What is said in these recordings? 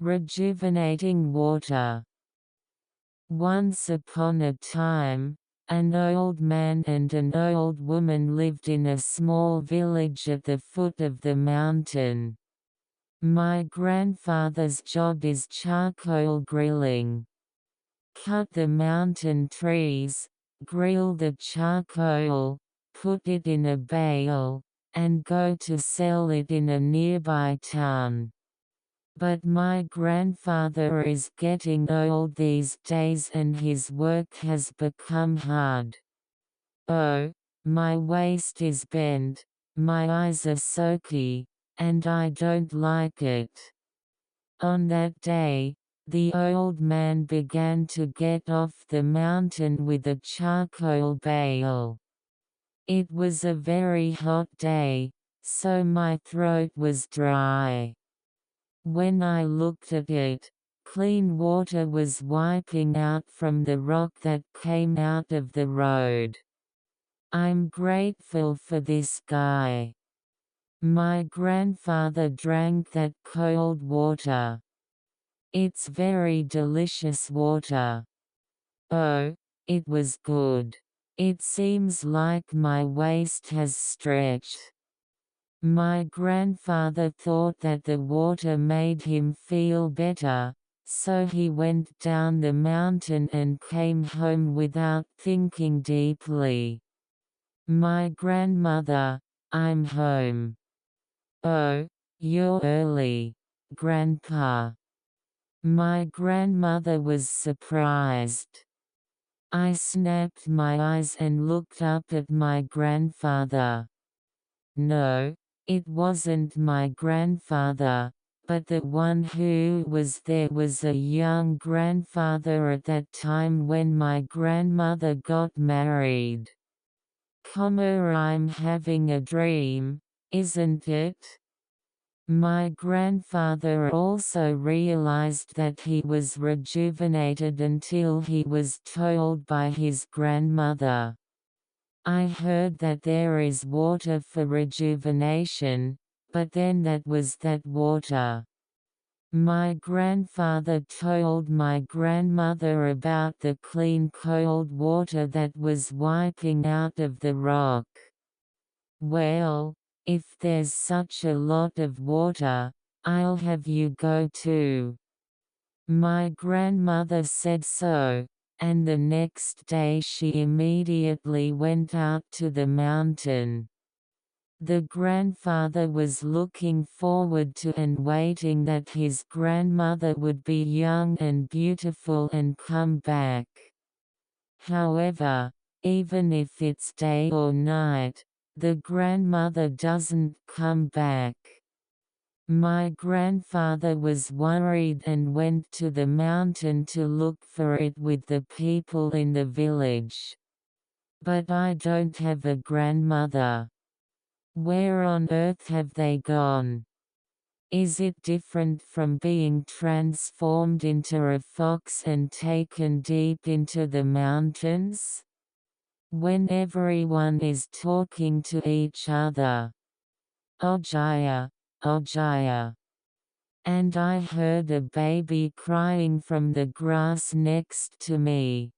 Rejuvenating water. Once upon a time, an old man and an old woman lived in a small village at the foot of the mountain. My grandfather's job is charcoal grilling. Cut the mountain trees, grill the charcoal, put it in a bale, and go to sell it in a nearby town. But my grandfather is getting old these days and his work has become hard. Oh, my waist is bent, my eyes are soaky, and I don't like it. On that day, the old man began to get off the mountain with a charcoal bale. It was a very hot day, so my throat was dry. When I looked at it, clean water was wiping out from the rock that came out of the road. I'm grateful for this guy. My grandfather drank that cold water. It's very delicious water. Oh, it was good. It seems like my waist has stretched. My grandfather thought that the water made him feel better, so he went down the mountain and came home without thinking deeply. My grandmother, I'm home. Oh, you're early, Grandpa. My grandmother was surprised. I snapped my eyes and looked up at my grandfather. No, it wasn't my grandfather, but the one who was there was a young grandfather at that time when my grandmother got married. I'm having a dream, isn't it? My grandfather also realized that he was rejuvenated until he was told by his grandmother. I heard that there is water for rejuvenation, but then that was that water. My grandfather told my grandmother about the clean cold water that was wiping out of the rock. Well, if there's such a lot of water, I'll have you go too. My grandmother said so, and the next day she immediately went out to the mountain. The grandfather was looking forward to and waiting that his grandmother would be young and beautiful and come back. However, even if it's day or night, the grandmother doesn't come back. My grandfather was worried and went to the mountain to look for it with the people in the village. But I don't have a grandmother. Where on earth have they gone? Is it different from being transformed into a fox and taken deep into the mountains? When everyone is talking to each other. Ojaya, Ojaya. And I heard a baby crying from the grass next to me.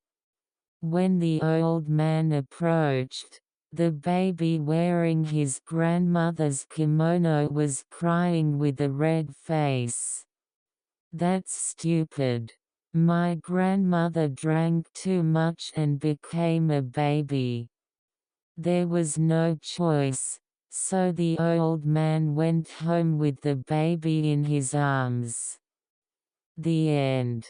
When the old man approached, the baby wearing his grandmother's kimono was crying with a red face. That's stupid. My grandmother drank too much and became a baby. There was no choice, so the old man went home with the baby in his arms. The end.